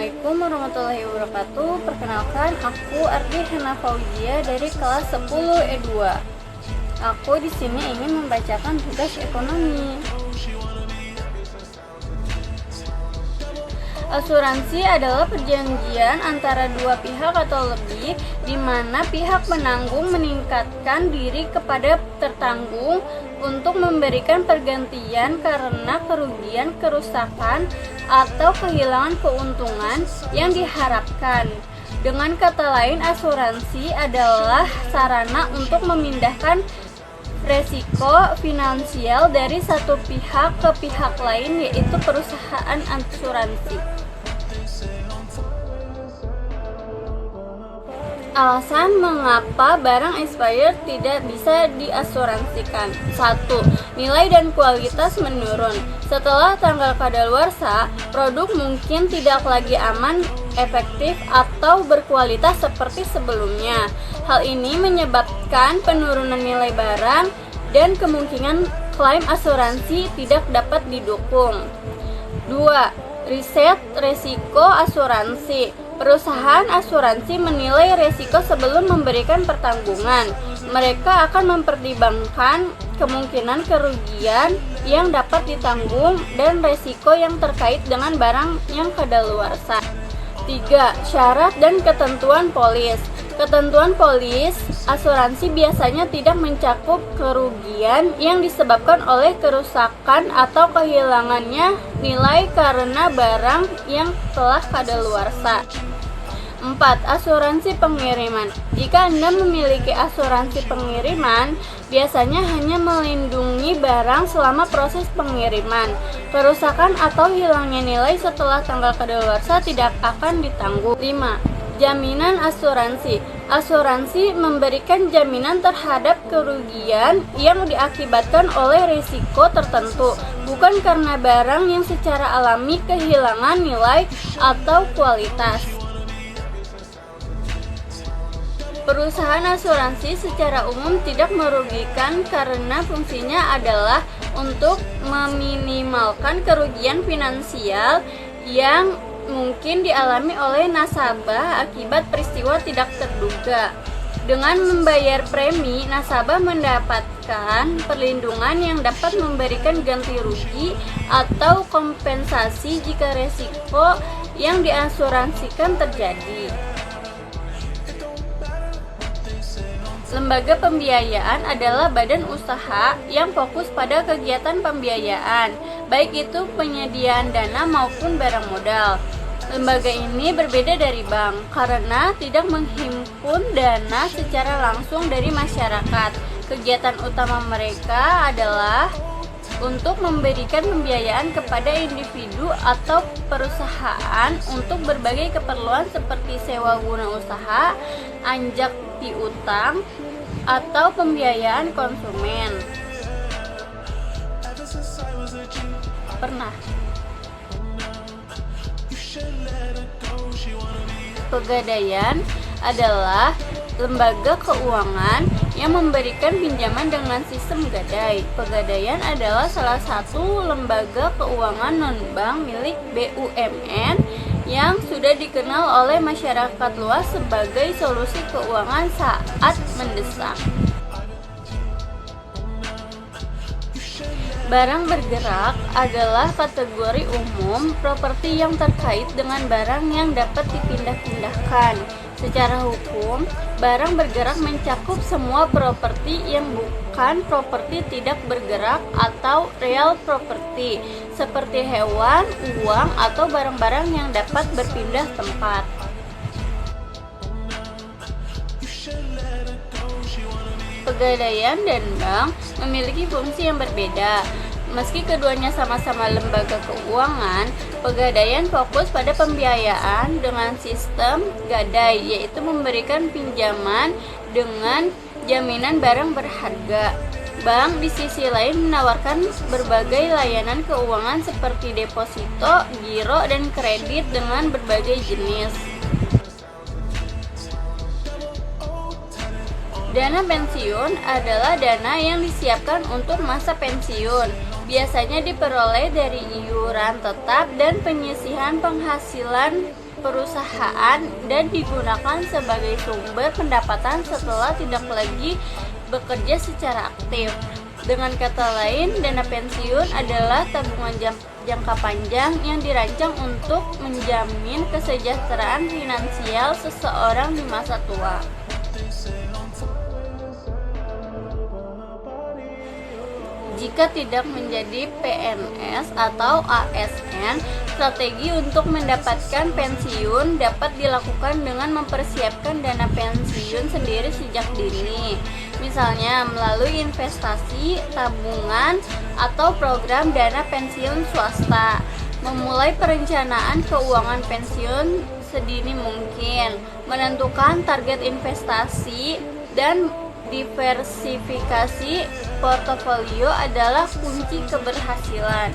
Assalamualaikum warahmatullahi wabarakatuh. Perkenalkan, aku Ardi Hanafawijia dari kelas 10 E2. Aku di sini ingin membacakan tugas ekonomi. Asuransi adalah perjanjian antara dua pihak atau lebih, di mana pihak penanggung meningkatkan diri kepada tertanggung untuk memberikan pergantian karena kerugian, kerusakan, atau kehilangan keuntungan yang diharapkan. Dengan kata lain, asuransi adalah sarana untuk memindahkan resiko finansial dari satu pihak ke pihak lain, yaitu perusahaan asuransi. Alasan mengapa barang expired tidak bisa diasuransikan. 1. Nilai dan kualitas menurun. Setelah tanggal kadaluarsa, produk mungkin tidak lagi aman, efektif, atau berkualitas seperti sebelumnya. Hal ini menyebabkan penurunan nilai barang dan kemungkinan klaim asuransi tidak dapat didukung. 2. Riset resiko asuransi. Perusahaan asuransi menilai resiko sebelum memberikan pertanggungan. Mereka akan mempertimbangkan kemungkinan kerugian yang dapat ditanggung dan resiko yang terkait dengan barang yang kadaluarsa. 3. Syarat dan ketentuan polis. Ketentuan polis asuransi biasanya tidak mencakup kerugian yang disebabkan oleh kerusakan atau kehilangannya nilai karena barang yang telah kadaluarsa. 4. Asuransi pengiriman. Jika Anda memiliki asuransi pengiriman, biasanya hanya melindungi barang selama proses pengiriman. Kerusakan atau hilangnya nilai setelah tanggal kadaluarsa tidak akan ditanggung. 5. Jaminan asuransi. Asuransi memberikan jaminan terhadap kerugian yang diakibatkan oleh risiko tertentu, bukan karena barang yang secara alami kehilangan nilai atau kualitas. Perusahaan asuransi secara umum tidak merugikan karena fungsinya adalah untuk meminimalkan kerugian finansial yang mungkin dialami oleh nasabah akibat peristiwa tidak terduga. Dengan membayar premi, nasabah mendapatkan perlindungan yang dapat memberikan ganti rugi atau kompensasi jika resiko yang diasuransikan terjadi. Lembaga pembiayaan adalah badan usaha yang fokus pada kegiatan pembiayaan, baik itu penyediaan dana maupun barang modal. Lembaga ini berbeda dari bank karena tidak menghimpun dana secara langsung dari masyarakat. Kegiatan utama mereka adalah untuk memberikan pembiayaan kepada individu atau perusahaan untuk berbagai keperluan seperti sewa guna usaha, anjak piutang, atau pembiayaan konsumen. Pegadaian adalah lembaga keuangan yang memberikan pinjaman dengan sistem gadai. Pegadaian adalah salah satu lembaga keuangan non-bank milik BUMN yang sudah dikenal oleh masyarakat luas sebagai solusi keuangan saat mendesak. Barang bergerak adalah kategori umum properti yang terkait dengan barang yang dapat dipindah-pindahkan. Secara hukum, barang bergerak mencakup semua properti yang bukan properti tidak bergerak atau real property, seperti hewan, uang, atau barang-barang yang dapat berpindah tempat. Pegadaian dan bank memiliki fungsi yang berbeda. Meski keduanya sama-sama lembaga keuangan, Pegadaian fokus pada pembiayaan dengan sistem gadai, yaitu memberikan pinjaman dengan jaminan barang berharga. Bank di sisi lain menawarkan berbagai layanan keuangan seperti deposito, giro, dan kredit dengan berbagai jenis. Dana pensiun adalah dana yang disiapkan untuk masa pensiun. Biasanya diperoleh dari iuran tetap dan penyisihan penghasilan perusahaan dan digunakan sebagai sumber pendapatan setelah tidak lagi bekerja secara aktif. Dengan kata lain, dana pensiun adalah tabungan jangka panjang yang dirancang untuk menjamin kesejahteraan finansial seseorang di masa tua. Jika tidak menjadi PNS atau ASN, strategi untuk mendapatkan pensiun dapat dilakukan dengan mempersiapkan dana pensiun sendiri sejak dini. Misalnya melalui investasi, tabungan, atau program dana pensiun swasta. Memulai perencanaan keuangan pensiun sedini mungkin, menentukan target investasi, dan diversifikasi portofolio adalah kunci keberhasilan.